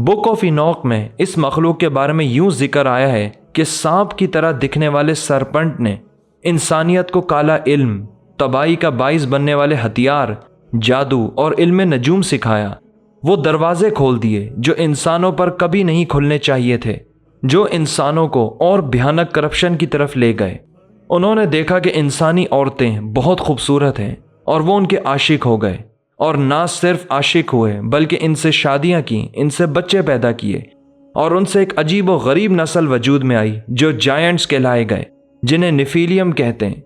Book of Enoch میں اس مخلوق کے بارے میں یوں ذکر آیا ہے کہ سانپ کی طرح دکھنے والے سرپنٹ نے انسانیت کو کالا علم، تباہی کا باعث بننے والے ہتھیار، جادو اور علم نجوم سکھایا۔ وہ دروازے کھول دیے جو انسانوں پر کبھی نہیں کھلنے چاہیے تھے، جو انسانوں کو اور بھیانک کرپشن کی طرف لے گئے۔ انہوں نے دیکھا کہ انسانی عورتیں بہت خوبصورت ہیں اور وہ ان کے عاشق ہو گئے، اور نہ صرف عاشق ہوئے بلکہ ان سے شادیاں کیں، ان سے بچے پیدا کیے، اور ان سے ایک عجیب و غریب نسل وجود میں آئی جو جائنٹس کہلائے گئے، جنہیں نیفیلیم کہتے ہیں۔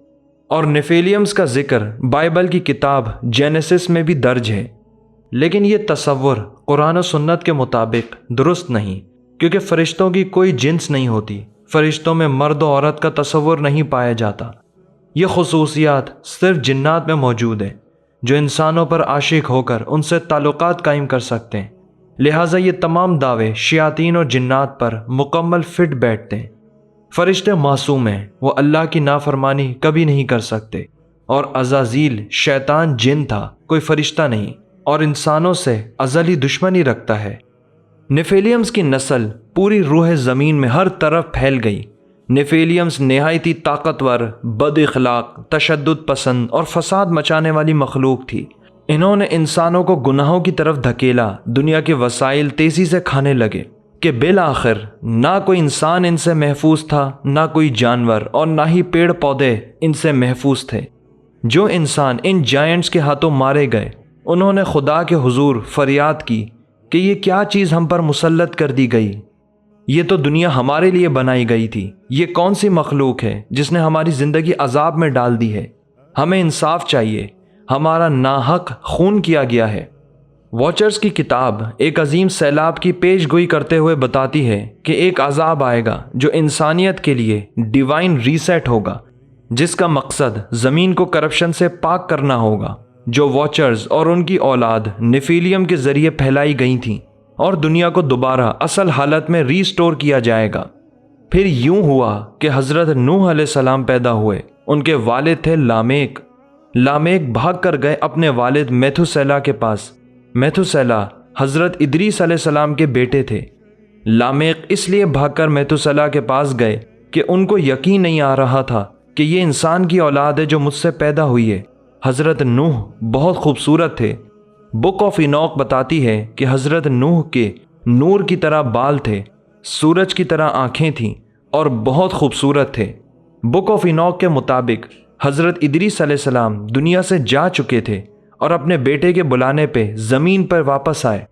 اور نیفیلیمز کا ذکر بائبل کی کتاب جینیسس میں بھی درج ہے، لیکن یہ تصور قرآن و سنت کے مطابق درست نہیں، کیونکہ فرشتوں کی کوئی جنس نہیں ہوتی، فرشتوں میں مرد و عورت کا تصور نہیں پایا جاتا۔ یہ خصوصیات صرف جنات میں موجود ہیں جو انسانوں پر عاشق ہو کر ان سے تعلقات قائم کر سکتے ہیں، لہٰذا یہ تمام دعوے شیاطین اور جنات پر مکمل فٹ بیٹھتے ہیں۔ فرشتے معصوم ہیں، وہ اللہ کی نافرمانی کبھی نہیں کر سکتے، اور عزازیل شیطان جن تھا، کوئی فرشتہ نہیں، اور انسانوں سے ازلی دشمنی رکھتا ہے۔ نیفیلیمز کی نسل پوری روح زمین میں ہر طرف پھیل گئی۔ نیفیلیمز نہایت ہی طاقتور، بد اخلاق، تشدد پسند اور فساد مچانے والی مخلوق تھی۔ انہوں نے انسانوں کو گناہوں کی طرف دھکیلا، دنیا کے وسائل تیزی سے کھانے لگے کہ بالآخر نہ کوئی انسان ان سے محفوظ تھا، نہ کوئی جانور، اور نہ ہی پیڑ پودے ان سے محفوظ تھے۔ جو انسان ان جائنٹس کے ہاتھوں مارے گئے، انہوں نے خدا کے حضور فریاد کی کہ یہ کیا چیز ہم پر مسلط کر دی گئی؟ یہ تو دنیا ہمارے لیے بنائی گئی تھی، یہ کون سی مخلوق ہے جس نے ہماری زندگی عذاب میں ڈال دی ہے؟ ہمیں انصاف چاہیے، ہمارا ناحق خون کیا گیا ہے۔ واچرز کی کتاب ایک عظیم سیلاب کی پیش گوئی کرتے ہوئے بتاتی ہے کہ ایک عذاب آئے گا جو انسانیت کے لیے ڈیوائن ریسیٹ ہوگا، جس کا مقصد زمین کو کرپشن سے پاک کرنا ہوگا، جو واچرز اور ان کی اولاد نیفیلیم کے ذریعے پھیلائی گئی تھیں، اور دنیا کو دوبارہ اصل حالت میں ریسٹور کیا جائے گا۔ پھر یوں ہوا کہ حضرت نوح علیہ السلام پیدا ہوئے۔ ان کے والد تھے لامیک۔ لامیک بھاگ کر گئے اپنے والد میتھوسیلہ کے پاس۔ میتھوسیلہ حضرت ادریس علیہ السلام کے بیٹے تھے۔ لامیک اس لیے بھاگ کر میتھوسیلہ کے پاس گئے کہ ان کو یقین نہیں آ رہا تھا کہ یہ انسان کی اولاد ہے جو مجھ سے پیدا ہوئی ہے۔ حضرت نوح بہت خوبصورت تھے۔ بک آف اینوک بتاتی ہے کہ حضرت نوح کے نور کی طرح بال تھے، سورج کی طرح آنکھیں تھیں، اور بہت خوبصورت تھے۔ بک آف اینوک کے مطابق حضرت ادریس علیہ السلام دنیا سے جا چکے تھے اور اپنے بیٹے کے بلانے پہ زمین پر واپس آئے۔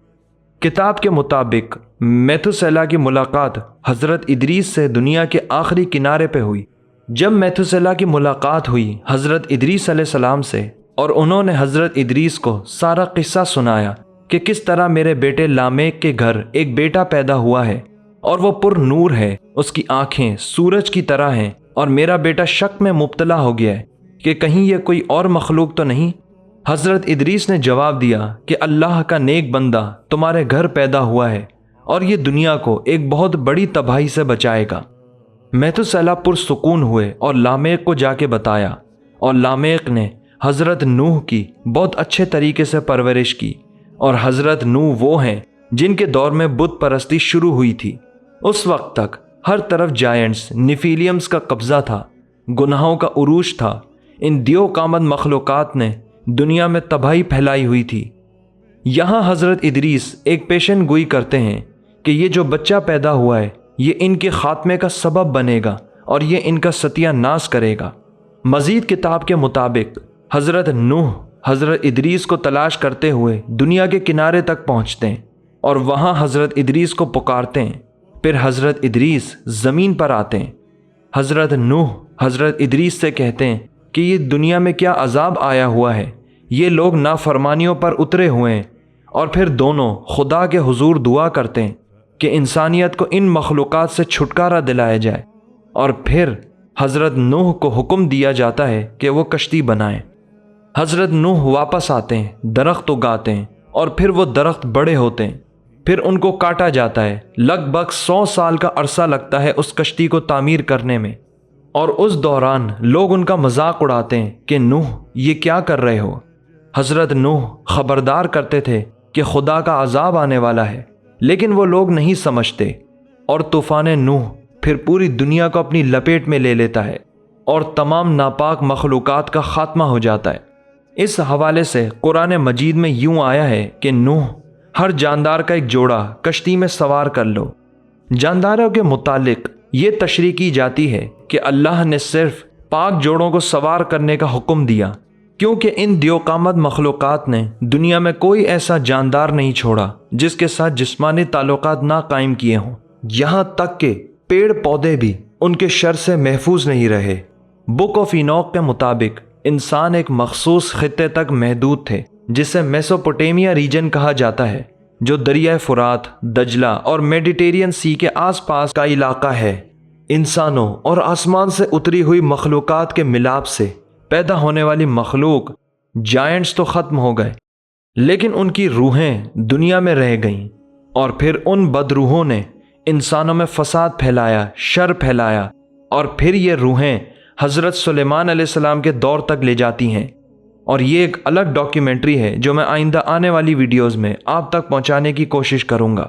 کتاب کے مطابق میتھوسیلہ کی ملاقات حضرت ادریس سے دنیا کے آخری کنارے پہ ہوئی۔ جب میتھوسیلہ کی ملاقات ہوئی حضرت ادریس علیہ السلام سے، اور انہوں نے حضرت ادریس کو سارا قصہ سنایا کہ کس طرح میرے بیٹے لامیک کے گھر ایک بیٹا پیدا ہوا ہے، اور وہ پر نور ہے، اس کی آنکھیں سورج کی طرح ہیں، اور میرا بیٹا شک میں مبتلا ہو گیا ہے کہ کہیں یہ کوئی اور مخلوق تو نہیں۔ حضرت ادریس نے جواب دیا کہ اللہ کا نیک بندہ تمہارے گھر پیدا ہوا ہے، اور یہ دنیا کو ایک بہت بڑی تباہی سے بچائے گا۔ میتھوسیلہ پرسکون ہوئے اور لامیک کو جا کے بتایا، اور لامیک نے حضرت نوح کی بہت اچھے طریقے سے پرورش کی، اور حضرت نوح وہ ہیں جن کے دور میں بت پرستی شروع ہوئی تھی۔ اس وقت تک ہر طرف جائنٹس نیفیلیمز کا قبضہ تھا، گناہوں کا عروج تھا۔ ان دیو کامد مخلوقات نے دنیا میں تباہی پھیلائی ہوئی تھی۔ یہاں حضرت ادریس ایک پیشن گوئی کرتے ہیں کہ یہ جو بچہ پیدا ہوا ہے یہ ان کے خاتمے کا سبب بنے گا، اور یہ ان کا ستیہ ناش کرے گا۔ مزید کتاب کے مطابق حضرت نوح حضرت ادریس کو تلاش کرتے ہوئے دنیا کے کنارے تک پہنچتے ہیں، اور وہاں حضرت ادریس کو پکارتے ہیں۔ پھر حضرت ادریس زمین پر آتے ہیں۔ حضرت نوح حضرت ادریس سے کہتے ہیں کہ یہ دنیا میں کیا عذاب آیا ہوا ہے، یہ لوگ نافرمانیوں پر اترے ہوئے ہیں، اور پھر دونوں خدا کے حضور دعا کرتے ہیں کہ انسانیت کو ان مخلوقات سے چھٹکارا دلایا جائے، اور پھر حضرت نوح کو حکم دیا جاتا ہے کہ وہ کشتی بنائیں۔ حضرت نوح واپس آتے ہیں، درخت اگاتے ہیں، اور پھر وہ درخت بڑے ہوتے ہیں، پھر ان کو کاٹا جاتا ہے۔ لگ بھگ 100 سال کا عرصہ لگتا ہے اس کشتی کو تعمیر کرنے میں، اور اس دوران لوگ ان کا مذاق اڑاتے ہیں کہ نوح یہ کیا کر رہے ہو۔ حضرت نوح خبردار کرتے تھے کہ خدا کا عذاب آنے والا ہے، لیکن وہ لوگ نہیں سمجھتے، اور طوفان نوح پھر پوری دنیا کو اپنی لپیٹ میں لے لیتا ہے اور تمام ناپاک مخلوقات کا خاتمہ ہو جاتا ہے۔ اس حوالے سے قرآن مجید میں یوں آیا ہے کہ نوح، ہر جاندار کا ایک جوڑا کشتی میں سوار کر لو۔ جانداروں کے متعلق یہ تشریح کی جاتی ہے کہ اللہ نے صرف پاک جوڑوں کو سوار کرنے کا حکم دیا، کیونکہ ان دیوقامت مخلوقات نے دنیا میں کوئی ایسا جاندار نہیں چھوڑا جس کے ساتھ جسمانی تعلقات نہ قائم کیے ہوں، یہاں تک کہ پیڑ پودے بھی ان کے شر سے محفوظ نہیں رہے۔ بک آف اینوک کے مطابق انسان ایک مخصوص خطے تک محدود تھے، جسے میسوپوٹیمیا ریجن کہا جاتا ہے، جو دریائے فرات، دجلہ اور میڈیٹرین سی کے آس پاس کا علاقہ ہے۔ انسانوں اور آسمان سے اتری ہوئی مخلوقات کے ملاپ سے پیدا ہونے والی مخلوق جائنٹس تو ختم ہو گئے، لیکن ان کی روحیں دنیا میں رہ گئیں، اور پھر ان بدروحوں نے انسانوں میں فساد پھیلایا، شر پھیلایا، اور پھر یہ روحیں حضرت سلیمان علیہ السلام کے دور تک لے جاتی ہیں۔ اور یہ ایک الگ ڈاکیومنٹری ہے جو میں آئندہ آنے والی ویڈیوز میں آپ تک پہنچانے کی کوشش کروں گا۔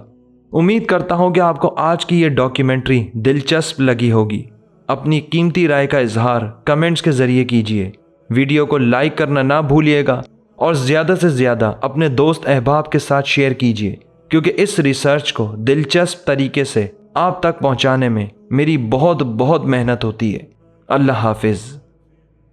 امید کرتا ہوں کہ آپ کو آج کی یہ ڈاکیومنٹری دلچسپ لگی ہوگی۔ اپنی قیمتی رائے کا اظہار کمنٹس کے ذریعے کیجیے، ویڈیو کو لائک کرنا نہ بھولیے گا، اور زیادہ سے زیادہ اپنے دوست احباب کے ساتھ شیئر کیجیے، کیونکہ اس ریسرچ کو دلچسپ طریقے سے آپ تک پہنچانے میں میری بہت محنت ہوتی ہے۔ اللہ حافظ۔